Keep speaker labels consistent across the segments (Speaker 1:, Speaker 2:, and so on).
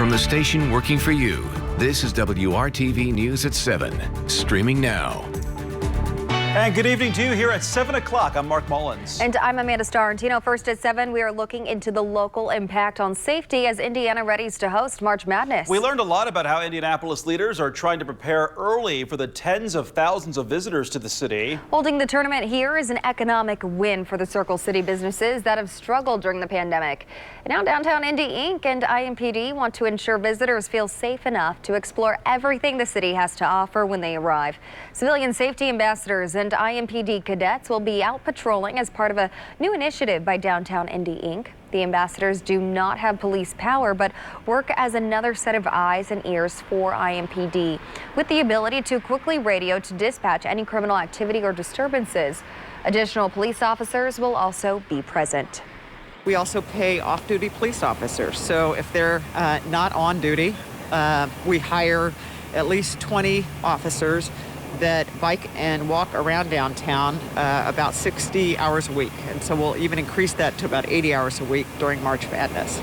Speaker 1: From the station working for you, this is WRTV News at 7, streaming now.
Speaker 2: And good evening to you here at 7 o'clock. I'm Mark Mullins.
Speaker 3: And I'm Amanda Starrentino. First at 7, we are looking into the local impact on safety as Indiana readies to host March Madness.
Speaker 2: We learned a lot about how Indianapolis leaders are trying to prepare early for the tens of thousands of visitors to the city.
Speaker 3: Holding the tournament here is an economic win for the Circle City businesses that have struggled during the pandemic. And now downtown Indy Inc. and IMPD want to ensure visitors feel safe enough to explore everything the city has to offer when they arrive. Civilian safety ambassadors and IMPD cadets will be out patrolling as part of a new initiative by Downtown Indy Inc. The ambassadors do not have police power, but work as another set of eyes and ears for IMPD, with the ability to quickly radio to dispatch any criminal activity or disturbances. Additional police officers will also be present.
Speaker 4: We also pay off-duty police officers, so if they're not on duty, we hire at least 20 officers that bike and walk around downtown about 60 hours a week. And so we'll even increase that to about 80 hours a week during March Madness.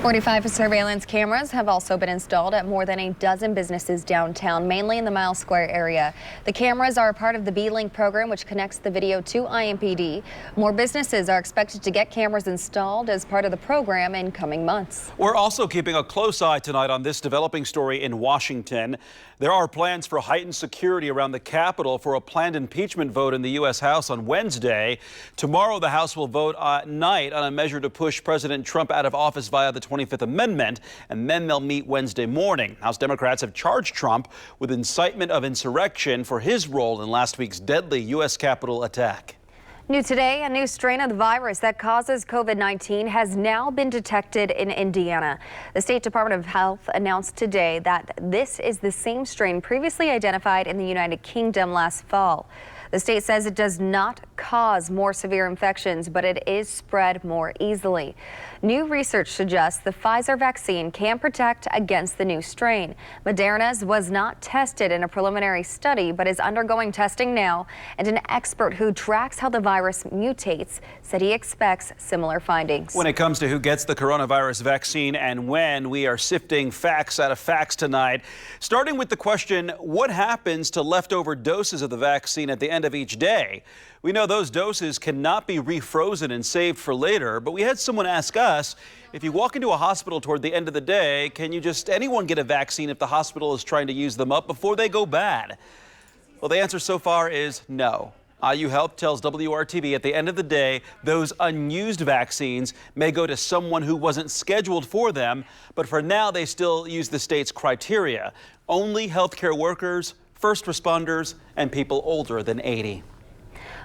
Speaker 3: 45 surveillance cameras have also been installed at more than a dozen businesses downtown, mainly in the Miles Square area. The cameras are a part of the B-Link program, which connects the video to IMPD. More businesses are expected to get cameras installed as part of the program in coming months.
Speaker 2: We're also keeping a close eye tonight on this developing story in Washington. There are plans for heightened security around the Capitol for a planned impeachment vote in the U.S. House on Wednesday. Tomorrow, the House will vote at night on a measure to push President Trump out of office via the 25th Amendment, and then they'll meet Wednesday morning. House Democrats have charged Trump with incitement of insurrection for his role in last week's deadly U.S. Capitol attack.
Speaker 3: New today, a new strain of the virus that causes COVID-19 has now been detected in Indiana. The State Department of Health announced today that this is the same strain previously identified in the United Kingdom last fall. The state says it does not cause more severe infections, but it is spread more easily. New research suggests the Pfizer vaccine can protect against the new strain. Moderna's was not tested in a preliminary study, but is undergoing testing now. And an expert who tracks how the virus mutates said he expects similar findings.
Speaker 2: When it comes to who gets the coronavirus vaccine and when, we are sifting facts out of facts tonight. Starting with the question, what happens to leftover doses of the vaccine at the end of each day? We know those doses cannot be refrozen and saved for later, but we had someone ask us, if you walk into a hospital toward the end of the day, can anyone get a vaccine if the hospital is trying to use them up before they go bad? Well, the answer so far is no. IU Health tells WRTV at the end of the day, those unused vaccines may go to someone who wasn't scheduled for them, but for now they still use the state's criteria. Only healthcare workers, first responders, and people older than 80.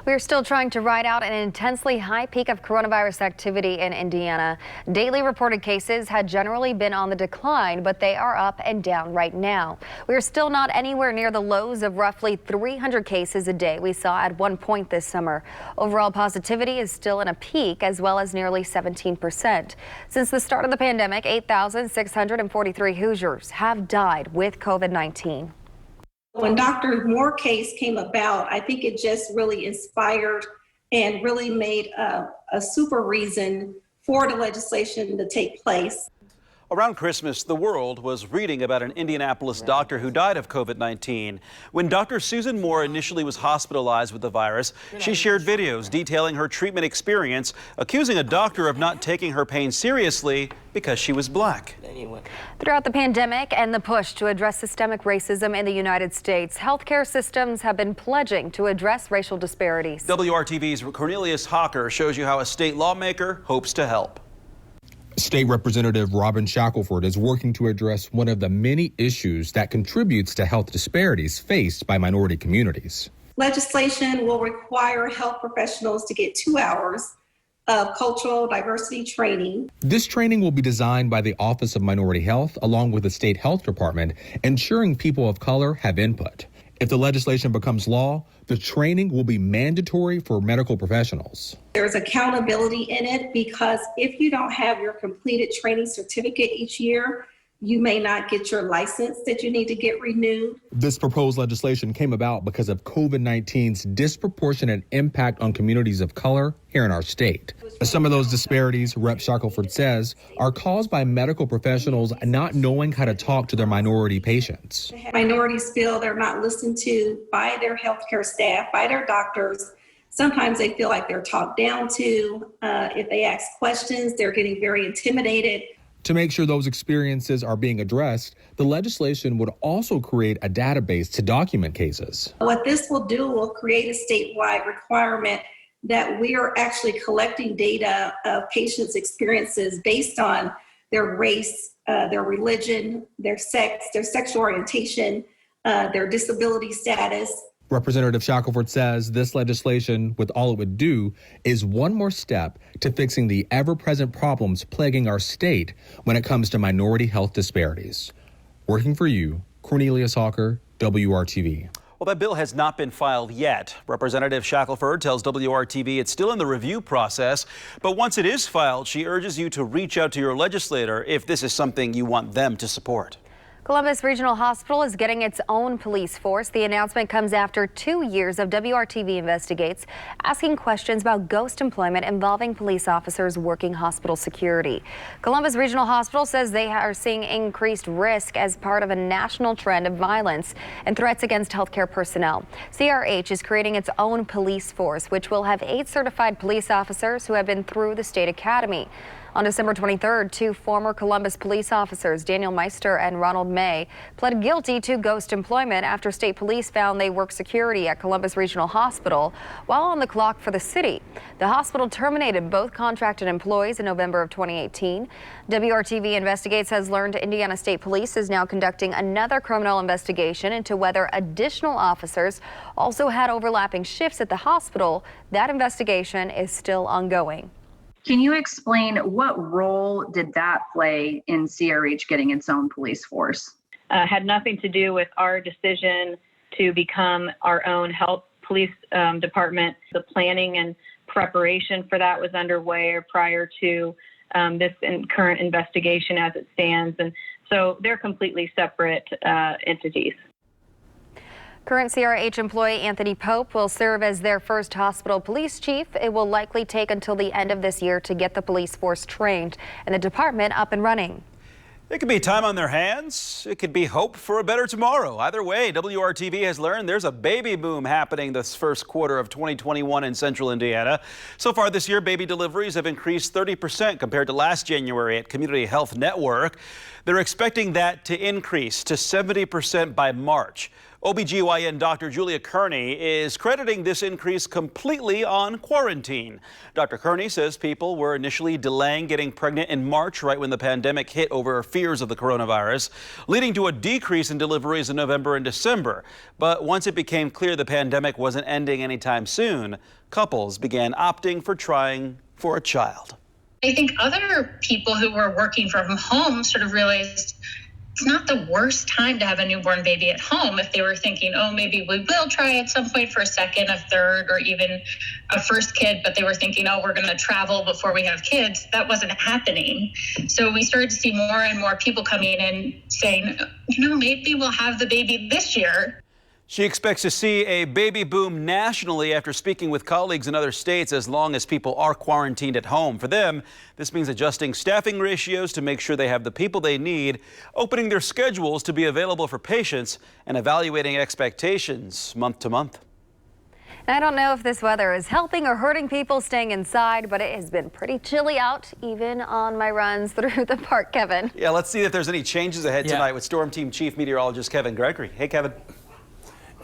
Speaker 3: We are still trying to ride out an intensely high peak of coronavirus activity in Indiana. Daily reported cases had generally been on the decline, but they are up and down right now. We are still not anywhere near the lows of roughly 300 cases a day we saw at one point this summer. Overall positivity is still in a peak, as well as nearly 17%. Since the start of the pandemic, 8,643 Hoosiers have died with COVID-19.
Speaker 5: When Dr. Moore's case came about, I think it just really inspired and really made a super reason for the legislation to take place.
Speaker 2: Around Christmas, the world was reading about an Indianapolis doctor who died of COVID-19. When Dr. Susan Moore initially was hospitalized with the virus, she shared videos detailing her treatment experience, accusing a doctor of not taking her pain seriously because she was black.
Speaker 3: Throughout the pandemic and the push to address systemic racism in the United States, healthcare systems have been pledging to address racial disparities.
Speaker 2: WRTV's Cornelius Hawker shows you how a state lawmaker hopes to help.
Speaker 6: State Representative Robin Shackelford is working to address one of the many issues that contributes to health disparities faced by minority communities.
Speaker 5: Legislation will require health professionals to get 2 hours of cultural diversity training.
Speaker 6: This training will be designed by the Office of Minority Health along with the state health department, ensuring people of color have input. If the legislation becomes law, the training will be mandatory for medical professionals.
Speaker 5: There's accountability in it because if you don't have your completed training certificate each year, You may not get your license that you need to get renewed.
Speaker 6: This proposed legislation came about because of COVID-19's disproportionate impact on communities of color here in our state. Some of those disparities, Rep. Shackelford says, are caused by medical professionals not knowing how to talk to their minority patients.
Speaker 5: Minorities feel they're not listened to by their healthcare staff, by their doctors. Sometimes they feel like they're talked down to. If they ask questions, they're getting very intimidated.
Speaker 6: To make sure those experiences are being addressed, the legislation would also create a database to document cases.
Speaker 5: What this will do will create a statewide requirement that we are actually collecting data of patients' experiences based on their race, their religion, their sex, their sexual orientation, their disability status.
Speaker 6: Representative Shackelford says this legislation, with all it would do, is one more step to fixing the ever-present problems plaguing our state when it comes to minority health disparities. Working for you, Cornelius Hawker, WRTV.
Speaker 2: Well, that bill has not been filed yet. Representative Shackelford tells WRTV it's still in the review process, but once it is filed, she urges you to reach out to your legislator if this is something you want them to support.
Speaker 3: Columbus Regional Hospital is getting its own police force. The announcement comes after 2 years of WRTV Investigates asking questions about ghost employment involving police officers working hospital security. Columbus Regional Hospital says they are seeing increased risk as part of a national trend of violence and threats against healthcare personnel. CRH is creating its own police force, which will have 8 certified police officers who have been through the state academy. On December 23rd, 2 former Columbus police officers, Daniel Meister and Ronald May, pled guilty to ghost employment after state police found they worked security at Columbus Regional Hospital while on the clock for the city. The hospital terminated both contracted employees in November of 2018. WRTV Investigates has learned Indiana State Police is now conducting another criminal investigation into whether additional officers also had overlapping shifts at the hospital. That investigation is still ongoing.
Speaker 7: Can you explain what role did that play in CRH getting its own police force?
Speaker 8: Had nothing to do with our decision to become our own health police department. The planning and preparation for that was underway prior to this current investigation as it stands. And so they're completely separate entities.
Speaker 3: Current CRH employee Anthony Pope will serve as their first hospital police chief. It will likely take until the end of this year to get the police force trained and the department up and running.
Speaker 2: It could be time on their hands. It could be hope for a better tomorrow. Either way, WRTV has learned there's a baby boom happening this first quarter of 2021 in central Indiana. So far this year, baby deliveries have increased 30% compared to last January at Community Health Network. They're expecting that to increase to 70% by March. OBGYN Dr. Julia Kearney is crediting this increase completely on quarantine. Dr. Kearney says people were initially delaying getting pregnant in March, right when the pandemic hit over fears of the coronavirus, leading to a decrease in deliveries in November and December. But once it became clear the pandemic wasn't ending anytime soon, couples began opting for trying for a child.
Speaker 9: I think other people who were working from home sort of realized it's not the worst time to have a newborn baby at home. If they were thinking, oh, maybe we will try at some point for a second, a third, or even a first kid, but they were thinking, oh, we're going to travel before we have kids. That wasn't happening. So we started to see more and more people coming in saying, maybe we'll have the baby this year.
Speaker 2: She expects to see a baby boom nationally after speaking with colleagues in other states as long as people are quarantined at home. For them, this means adjusting staffing ratios to make sure they have the people they need, opening their schedules to be available for patients, and evaluating expectations month to month.
Speaker 3: I don't know if this weather is helping or hurting people staying inside, but it has been pretty chilly out, even on my runs through the park, Kevin.
Speaker 2: Yeah, let's see if there's any changes ahead tonight with Storm Team Chief Meteorologist Kevin Gregory. Hey, Kevin.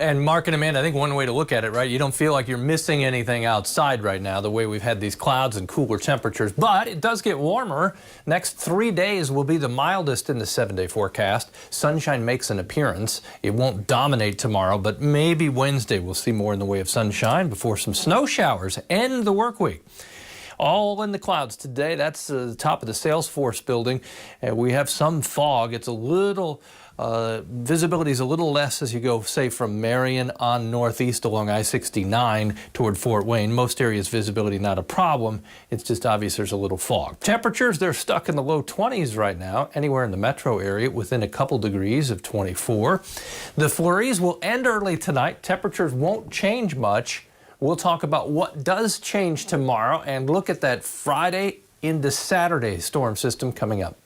Speaker 10: And Mark and Amanda, I think one way to look at it, right, you don't feel like you're missing anything outside right now, the way we've had these clouds and cooler temperatures, but it does get warmer. Next 3 days will be the mildest in the 7-day forecast. Sunshine makes an appearance. It won't dominate tomorrow, but maybe Wednesday we'll see more in the way of sunshine before some snow showers end the work week. all in the clouds today. That's the top of the Salesforce building. And we have some fog. It's a little, visibility is a little less as you go, say, from Marion on northeast along I-69 toward Fort Wayne. Most areas visibility not a problem. It's just obvious there's a little fog. Temperatures, they're stuck in the low 20s right now, anywhere in the metro area within a couple degrees of 24. The flurries will end early tonight. Temperatures won't change much. We'll talk about what does change tomorrow and look at that Friday into Saturday storm system coming up.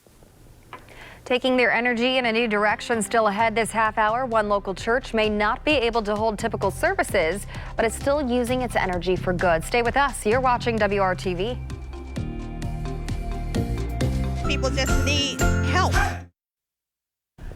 Speaker 3: Taking their energy in a new direction still ahead this half hour. One local church may not be able to hold typical services, but it's still using its energy for good. Stay with us. You're watching WRTV.
Speaker 11: People just need help.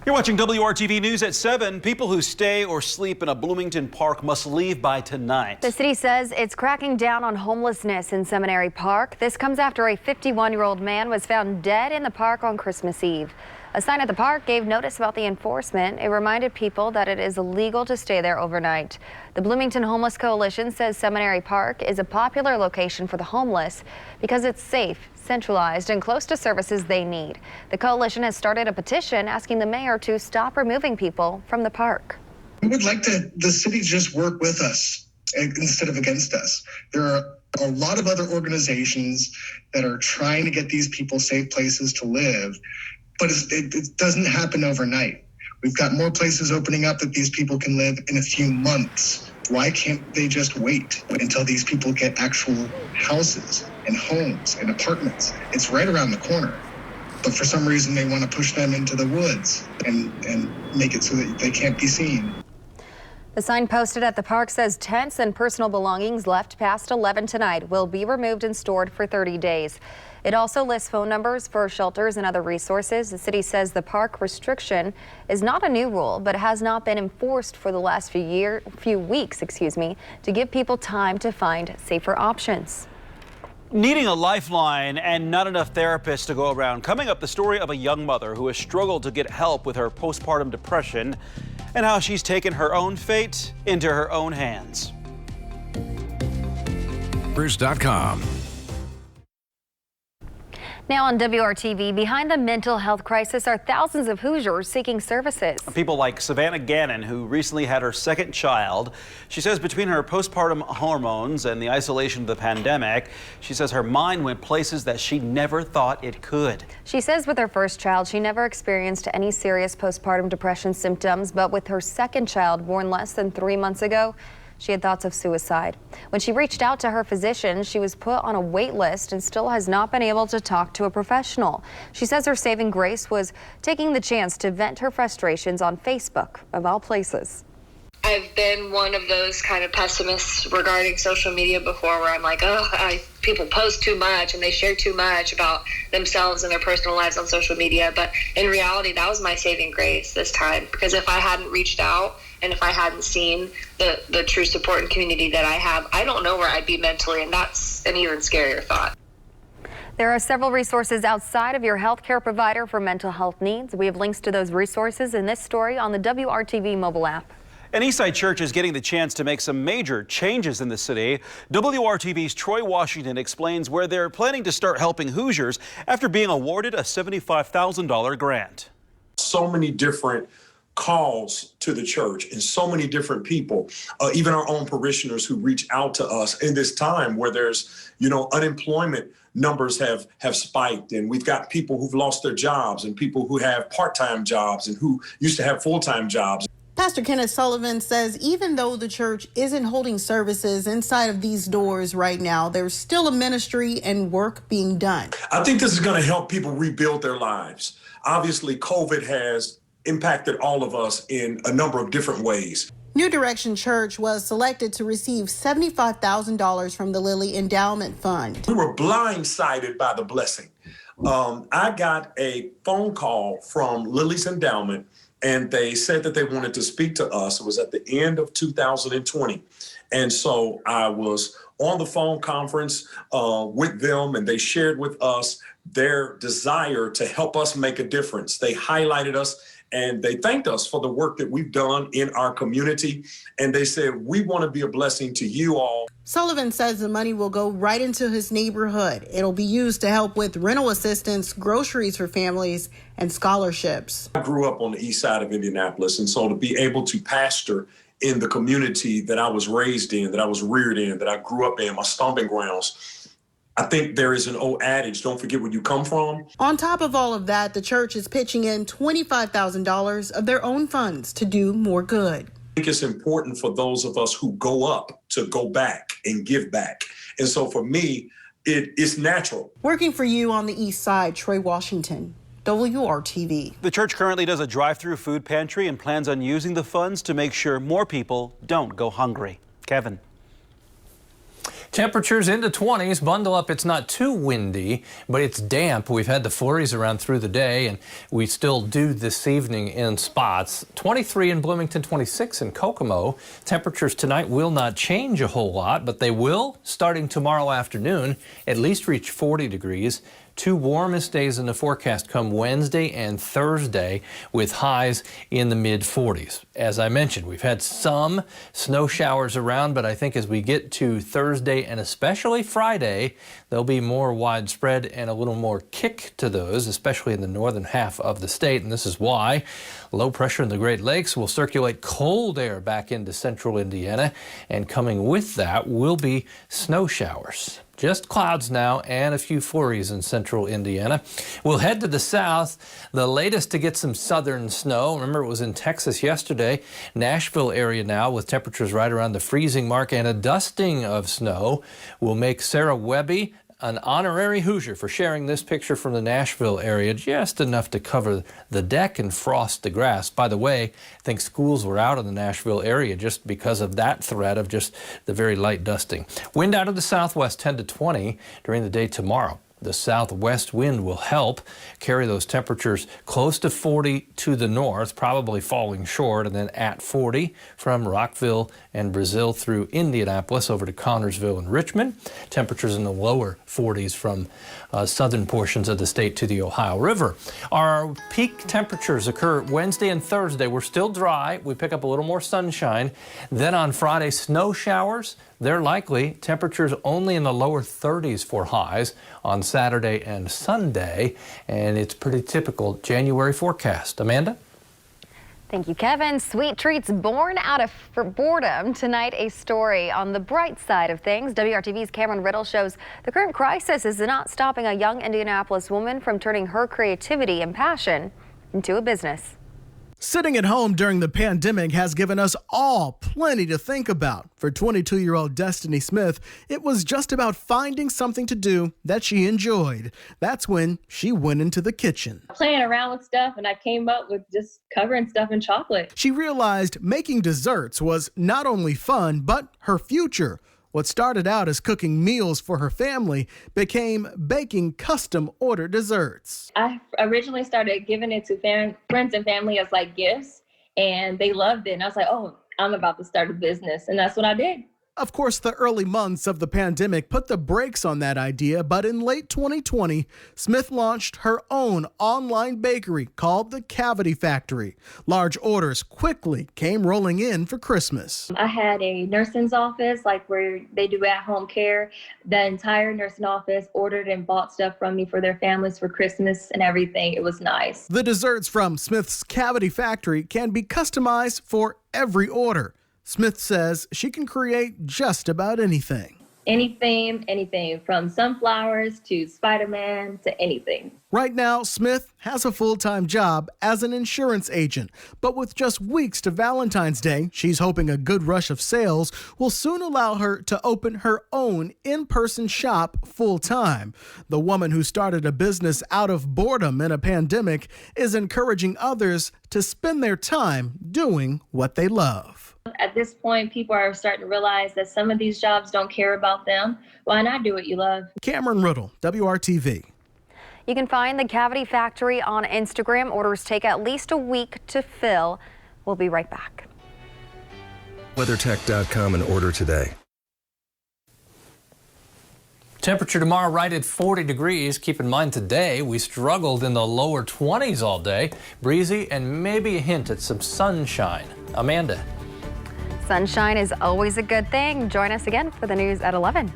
Speaker 2: You're watching WRTV News at 7. People who stay or sleep in a Bloomington park must leave by tonight.
Speaker 3: The city says it's cracking down on homelessness in Seminary Park. This comes after a 51-year-old man was found dead in the park on Christmas Eve. A sign at the park gave notice about the enforcement. It reminded people that it is illegal to stay there overnight. The Bloomington Homeless Coalition says Seminary Park is a popular location for the homeless because it's safe, centralized, and close to services they need. The coalition has started a petition asking the mayor to stop removing people from the park.
Speaker 12: We would like the city just work with us instead of against us. There are a lot of other organizations that are trying to get these people safe places to live, but it doesn't happen overnight. We've got more places opening up that these people can live in a few months. Why can't they just wait until these people get actual houses and homes and apartments? It's right around the corner. But for some reason, they want to push them into the woods and make it so that they can't be seen.
Speaker 3: The sign posted at the park says tents and personal belongings left past 11 tonight will be removed and stored for 30 days. It also lists phone numbers for shelters and other resources. The city says the park restriction is not a new rule, but has not been enforced for the last few weeks, to give people time to find safer options.
Speaker 2: Needing a lifeline and not enough therapists to go around. Coming up, the story of a young mother who has struggled to get help with her postpartum depression and how she's taken her own fate into her own hands.
Speaker 1: Bruce.com.
Speaker 3: Now on WRTV, behind the mental health crisis are thousands of Hoosiers seeking services.
Speaker 2: People like Savannah Gannon, who recently had her second child. She says between her postpartum hormones and the isolation of the pandemic, she says her mind went places that she never thought it could.
Speaker 3: She says with her first child, she never experienced any serious postpartum depression symptoms, but with her second child, born less than 3 months ago, she had thoughts of suicide. When she reached out to her physician, she was put on a wait list and still has not been able to talk to a professional. She says her saving grace was taking the chance to vent her frustrations on Facebook, of all places.
Speaker 13: I've been one of those kind of pessimists regarding social media before, where I'm like, people post too much and they share too much about themselves and their personal lives on social media. But in reality, that was my saving grace this time, because if I hadn't reached out and if I hadn't seen the true support and community that I have, I don't know where I'd be mentally, and that's an even scarier thought.
Speaker 3: There are several resources outside of your healthcare provider for mental health needs. We have links to those resources in this story on the WRTV mobile app.
Speaker 2: An Eastside church is getting the chance to make some major changes in the city. WRTV's Troy Washington explains where they're planning to start helping Hoosiers after being awarded a $75,000 grant.
Speaker 14: So many different calls to the church and so many different people, even our own parishioners who reach out to us in this time where there's, unemployment numbers have spiked, and we've got people who've lost their jobs and people who have part-time jobs and who used to have full-time jobs.
Speaker 11: Pastor Kenneth Sullivan says even though the church isn't holding services inside of these doors right now, there's still a ministry and work being done.
Speaker 14: I think this is going to help people rebuild their lives. Obviously, COVID has impacted all of us in a number of different ways.
Speaker 11: New Direction Church was selected to receive $75,000 from the Lilly Endowment Fund.
Speaker 14: We were blindsided by the blessing. I got a phone call from Lilly's Endowment, and they said that they wanted to speak to us. It was at the end of 2020. And so I was on the phone conference with them, and they shared with us their desire to help us make a difference. They highlighted us and they thanked us for the work that we've done in our community. And they said, we want to be a blessing to you all.
Speaker 11: Sullivan says the money will go right into his neighborhood. It'll be used to help with rental assistance, groceries for families, and scholarships.
Speaker 14: I grew up on the east side of Indianapolis, and so to be able to pastor in the community that I was raised in, that I was reared in, that I grew up in, my stomping grounds, I think there is an old adage, don't forget where you come from.
Speaker 11: On top of all of that, the church is pitching in $25,000 of their own funds to do more good.
Speaker 14: I think it's important for those of us who go up to go back and give back. And so for me, it's natural.
Speaker 11: Working for you on the east side, Troy Washington, WRTV.
Speaker 2: The church currently does a drive-through food pantry and plans on using the funds to make sure more people don't go hungry. Kevin.
Speaker 10: Temperatures into 20s. Bundle up. It's not too windy, but it's damp. We've had the flurries around through the day, and we still do this evening in spots. 23 in Bloomington, 26 in Kokomo. Temperatures tonight will not change a whole lot, but they will, starting tomorrow afternoon, at least reach 40 degrees. Two warmest days in the forecast come Wednesday and Thursday, with highs in the mid-40s. As I mentioned, we've had some snow showers around, but I think as we get to Thursday and especially Friday, there'll be more widespread and a little more kick to those, especially in the northern half of the state. And this is why low pressure in the Great Lakes will circulate cold air back into central Indiana, and coming with that will be snow showers. Just clouds now and a few flurries in central Indiana. We'll head to the south. The latest to get some southern snow. Remember, it was in Texas yesterday. Nashville area now with temperatures right around the freezing mark, and a dusting of snow will make Sarah Webby an honorary Hoosier for sharing this picture from the Nashville area, just enough to cover the deck and frost the grass. By the way, I think schools were out in the Nashville area just because of that threat of just the very light dusting. Wind out of the southwest 10 to 20 during the day tomorrow. The southwest wind will help carry those temperatures close to 40 to the north, probably falling short, and then at 40 from Rockville and Brazil through Indianapolis over to Connorsville and Richmond. Temperatures in the lower 40s from southern portions of the state to the Ohio River. Our peak temperatures occur Wednesday and Thursday. We're still dry. We pick up a little more sunshine. Then on Friday, snow showers. They're likely. Temperatures only in the lower 30s for highs on Saturday and Sunday, and it's pretty typical January forecast. Amanda?
Speaker 3: Thank you, Kevin. Sweet treats born out of boredom. Tonight, a story on the bright side of things. WRTV's Cameron Riddle shows the current crisis is not stopping a young Indianapolis woman from turning her creativity and passion into a business.
Speaker 15: Sitting at home during the pandemic has given us all plenty to think about. For 22-year-old Destiny Smith, it was just about finding something to do that she enjoyed. That's when she went into the kitchen.
Speaker 16: Playing around with stuff, and I came up with just covering stuff in chocolate.
Speaker 15: She realized making desserts was not only fun, but her future. What started out as cooking meals for her family became baking custom-ordered desserts.
Speaker 16: I originally started giving it to friends and family as like gifts, and they loved it. And I was like, oh, I'm about to start a business. And that's what I did.
Speaker 15: Of course, the early months of the pandemic put the brakes on that idea, but in late 2020, Smith launched her own online bakery called the Cavity Factory. Large orders quickly came rolling in for Christmas.
Speaker 16: I had a nursing's office, like where they do at-home care. The entire nursing office ordered and bought stuff from me for their families for Christmas and everything. It was nice.
Speaker 15: The desserts from Smith's Cavity Factory can be customized for every order. Smith says she can create just about anything.
Speaker 16: Anything from sunflowers to Spider-Man to anything.
Speaker 15: Right now, Smith has a full-time job as an insurance agent, but with just weeks to Valentine's Day, she's hoping a good rush of sales will soon allow her to open her own in-person shop full-time. The woman who started a business out of boredom in a pandemic is encouraging others to spend their time doing what they love.
Speaker 16: At this point, people are starting to realize that some of these jobs don't care about them. Why not do what you love?
Speaker 15: Cameron Riddle, WRTV.
Speaker 3: You can find the Cavity Factory on Instagram. Orders take at least a week to fill. We'll be right back.
Speaker 17: WeatherTech.com and order today.
Speaker 10: Temperature tomorrow right at 40 degrees. Keep in mind today we struggled in the lower 20s all day. Breezy and maybe a hint at some sunshine. Amanda.
Speaker 3: Sunshine is always a good thing. Join us again for the news at 11.